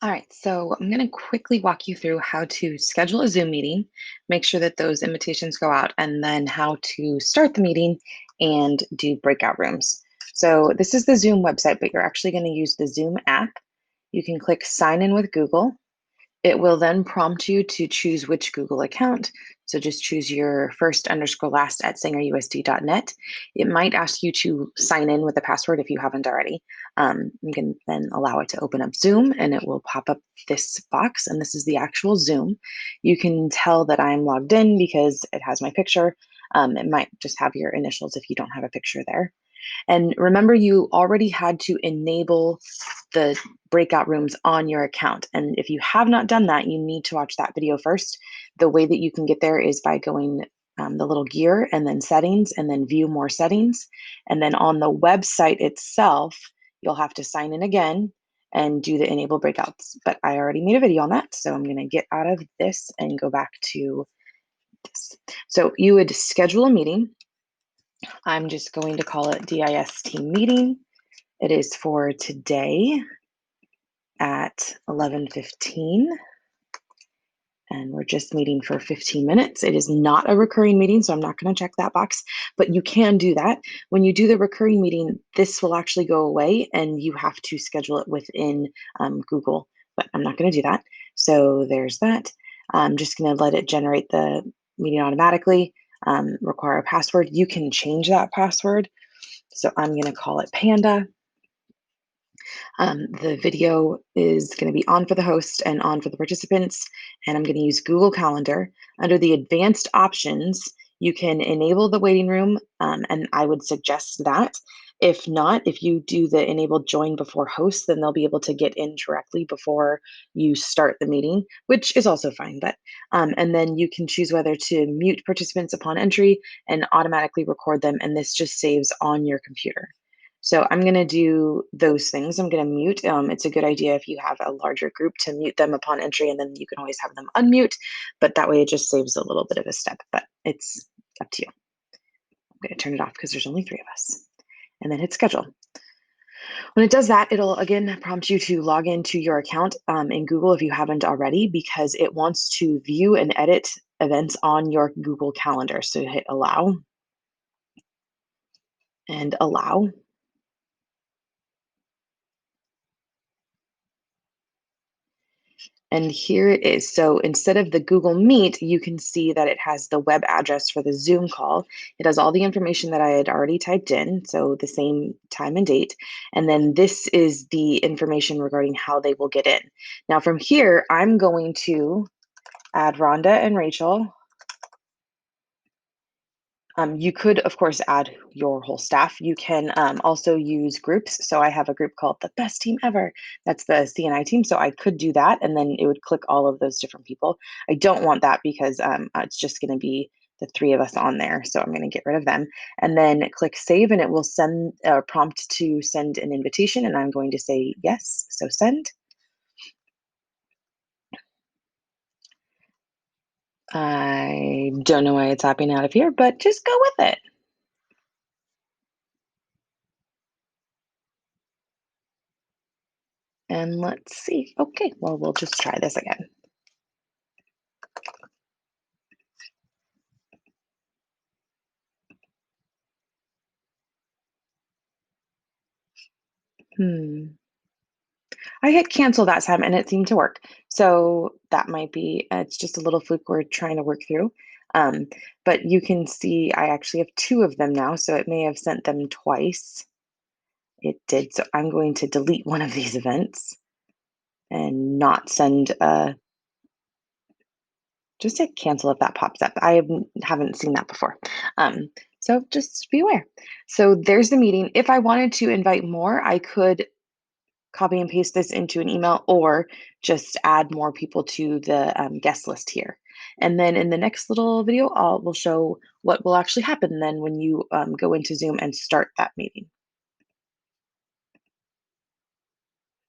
All right, so I'm going to quickly walk you through how to schedule a Zoom meeting, make sure that those invitations go out, and then how to start the meeting and do breakout rooms. So this is the Zoom website, but you're actually going to use the Zoom app. You can click sign in with Google. It will then prompt you to choose which Google account. So just choose your first underscore last at SangerUSD.net. It might ask you to sign in with a password if you haven't already. You can then allow it to open up Zoom and it will pop up this box. And this is the actual Zoom. You can tell that I'm logged in because it has my picture. It might just have your initials if you don't have a picture there. And remember, you already had to enable the breakout rooms on your account. And if you have not done that, you need to watch that video first. The way that you can get there is by going the little gear and then settings and then view more settings. And then on the website itself, you'll have to sign in again and do the enable breakouts. But I already made a video on that. So I'm going to get out of this and go back to this. So you would schedule a meeting. I'm just going to call it DIST meeting. It is for today at 11:15, and we're just meeting for 15 minutes. It is not a recurring meeting, so I'm not going to check that box, but you can do that. When you do the recurring meeting, this will actually go away and you have to schedule it within Google, but I'm not going to do that. So there's that. I'm just going to let it generate the meeting automatically, require a password. You can change that password. So I'm going to call it Panda. The video is going to be on for the host and on for the participants, and I'm going to use Google Calendar. Under the advanced options, you can enable the waiting room, and I would suggest that. If not, if you do the enable join before host, then they'll be able to get in directly before you start the meeting, which is also fine. But and then you can choose whether to mute participants upon entry and automatically record them, and this just saves on your computer. So I'm going to do those things. I'm going to mute. It's a good idea if you have a larger group to mute them upon entry, and then you can always have them unmute. But that way it just saves a little bit of a step, but it's up to you. I'm going to turn it off because there's only 3 of us. And then hit schedule. When it does that, it'll again prompt you to log into your account in Google if you haven't already, because it wants to view and edit events on your Google Calendar. So hit allow and allow. And here it is. So instead of the Google Meet, you can see that it has the web address for the Zoom call. It has all the information that I had already typed in, so the same time and date. And then this is the information regarding how they will get in. Now from here, I'm going to add Rhonda and Rachel. You could, of course, add your whole staff. You can also use groups. So I have a group called the Best Team Ever. That's the CNI team. So I could do that, and then it would click all of those different people. I don't want that because it's just going to be the 3 of us on there. So I'm going to get rid of them. And then click Save, and it will send a prompt to send an invitation. And I'm going to say yes. So send. I don't know why it's happening out of here, but just go with it. And let's see. Okay, well, we'll just try this again. I hit cancel that time and it seemed to work. So that might be, it's just a little fluke we're trying to work through. Um, but you can see I actually have 2 of them now, so it may have sent them twice. It did. So I'm going to delete one of these events and not send just hit cancel if that pops up. I haven't seen that before. So just be aware. So there's the meeting. If I wanted to invite more, I could copy and paste this into an email or just add more people to the guest list here. And then in the next little video, we'll show what will actually happen then when you go into Zoom and start that meeting.